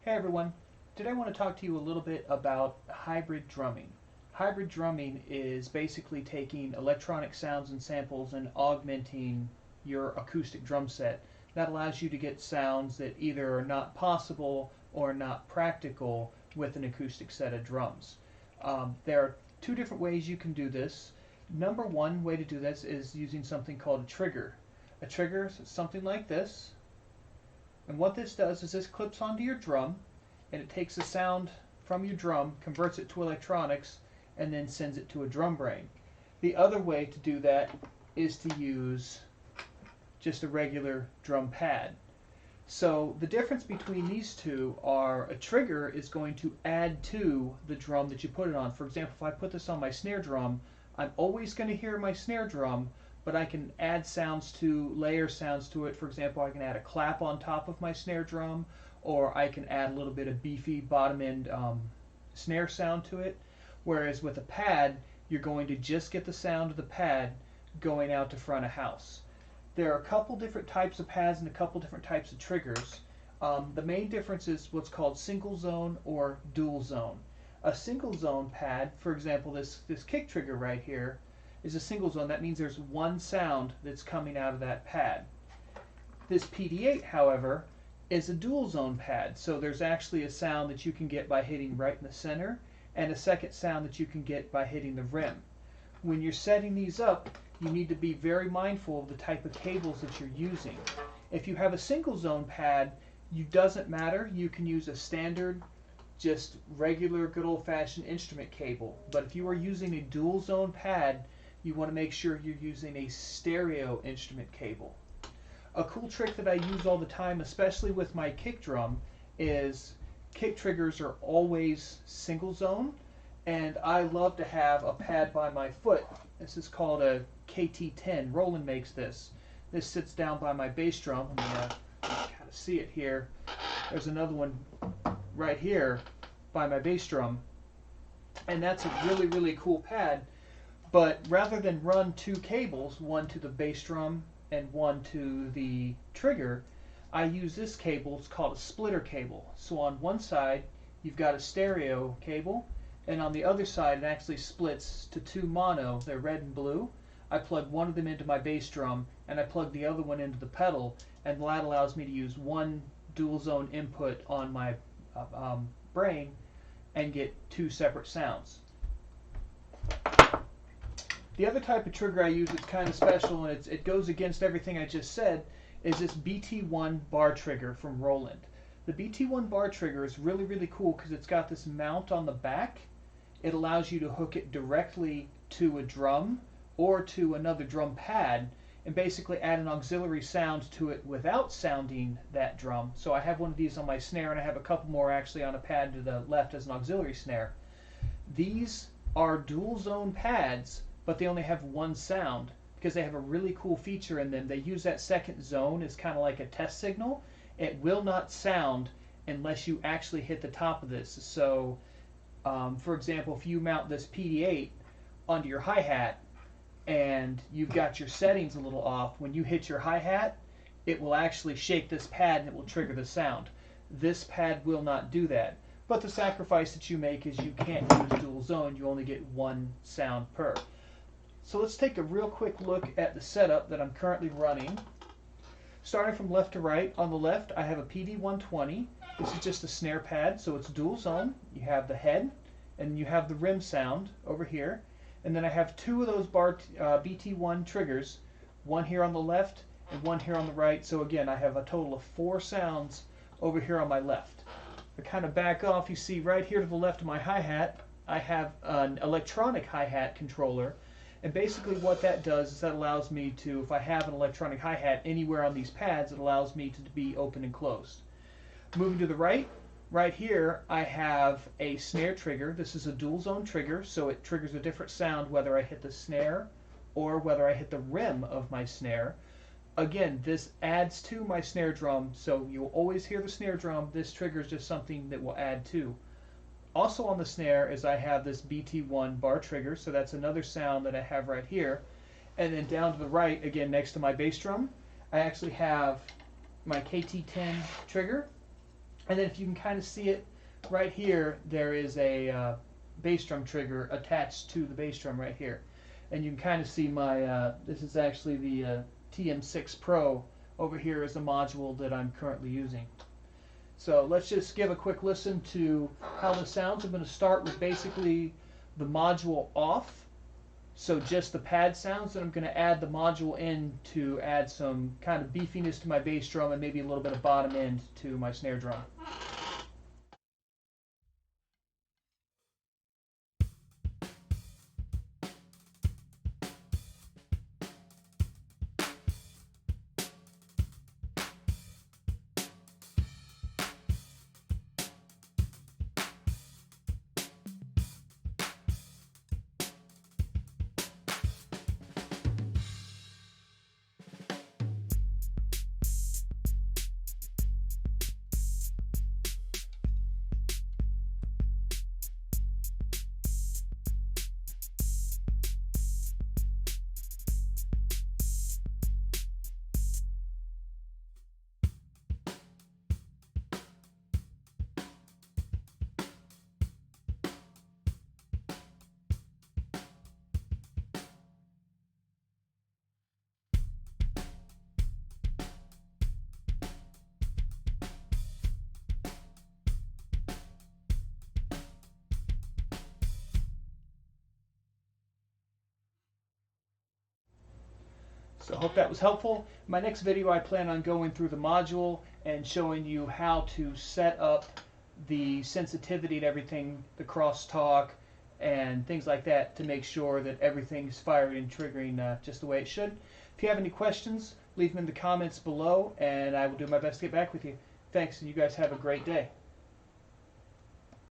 Hey everyone, today I want to talk to you a little bit about hybrid drumming. Hybrid drumming is basically taking electronic sounds and samples and augmenting your acoustic drum set. That allows you to get sounds that either are not possible or not practical with an acoustic set of drums. There are two different ways you can do this. Number one way to do this is using something called a trigger. A trigger is something like this. And what this does is this clips onto your drum, and it takes the sound from your drum, converts it to electronics, and then sends it to a drum brain. The other way to do that is to use just a regular drum pad. So the difference between these two are a trigger is going to add to the drum that you put it on. For example, if I put this on my snare drum, I'm always going to hear my snare drum, but I can add sounds to, layer sounds to it. For example, I can add a clap on top of my snare drum, or I can add a little bit of beefy bottom end snare sound to it. Whereas with a pad, you're going to just get the sound of the pad going out to front of house. There are a couple different types of pads and a couple different types of triggers. The main difference is what's called single zone or dual zone. A single zone pad, for example, this kick trigger right here, is a single zone. That means there's one sound that's coming out of that pad. This PD-8, however, is a dual zone pad. So there's actually a sound that you can get by hitting right in the center, and a second sound that you can get by hitting the rim. When you're setting these up, you need to be very mindful of the type of cables that you're using. If you have a single zone pad, it doesn't matter. You can use a standard, just regular, good old-fashioned instrument cable. But if you are using a dual zone pad, you want to make sure you're using a stereo instrument cable. A cool trick that I use all the time, especially with my kick drum, is kick triggers are always single zone, and I love to have a pad by my foot. This is called a KT10. Roland makes this. This sits down by my bass drum. I'm going to kind of see it here. There's another one right here by my bass drum, and that's a really, really cool pad. But rather than run two cables, one to the bass drum and one to the trigger, I use this cable. It's called a splitter cable. So on one side, you've got a stereo cable, and on the other side, it actually splits to two mono. They're red and blue. I plug one of them into my bass drum, and I plug the other one into the pedal, and that allows me to use one dual zone input on my brain and get two separate sounds. The other type of trigger I use that's kind of special, and it goes against everything I just said, is this BT1 bar trigger from Roland. The BT1 bar trigger is really, really cool because it's got this mount on the back. It allows you to hook it directly to a drum or to another drum pad and basically add an auxiliary sound to it without sounding that drum. So I have one of these on my snare, and I have a couple more actually on a pad to the left as an auxiliary snare. These are dual zone pads, but they only have one sound because they have a really cool feature in them. They use that second zone as kind of like a test signal. It will not sound unless you actually hit the top of this. So, for example, if you mount this PD-8 onto your hi-hat and you've got your settings a little off, when you hit your hi-hat, it will actually shake this pad and it will trigger the sound. This pad will not do that. But the sacrifice that you make is you can't use dual zone. You only get one sound per. So let's take a real quick look at the setup that I'm currently running. Starting from left to right, on the left I have a PD-120. This is just a snare pad, so it's dual zone. You have the head, and you have the rim sound over here. And then I have two of those BT1 triggers, one here on the left and one here on the right. So again, I have a total of 4 sounds over here on my left. If I kind of back off, you see right here to the left of my hi-hat, I have an electronic hi-hat controller. And basically what that does is that allows me to, if I have an electronic hi-hat anywhere on these pads, it allows me to be open and closed. Moving to the right, right here I have a snare trigger. This is a dual zone trigger, so it triggers a different sound whether I hit the snare or whether I hit the rim of my snare. Again, this adds to my snare drum, so you'll always hear the snare drum. This trigger is just something that will add to. Also on the snare is I have this BT1 bar trigger, so that's another sound that I have right here. And then down to the right, again next to my bass drum, I actually have my KT10 trigger. And then if you can kind of see it right here, there is a bass drum trigger attached to the bass drum right here. And you can kind of see my, this is actually the TM-6 Pro. Over here is the module that I'm currently using. So let's just give a quick listen to how this sounds. I'm going to start with basically the module off, so just the pad sounds, and I'm going to add the module in to add some kind of beefiness to my bass drum and maybe a little bit of bottom end to my snare drum. So I hope that was helpful. In my next video, I plan on going through the module and showing you how to set up the sensitivity to everything, the crosstalk, and things like that to make sure that everything's firing and triggering just the way it should. If you have any questions, leave them in the comments below, and I will do my best to get back with you. Thanks, and you guys have a great day.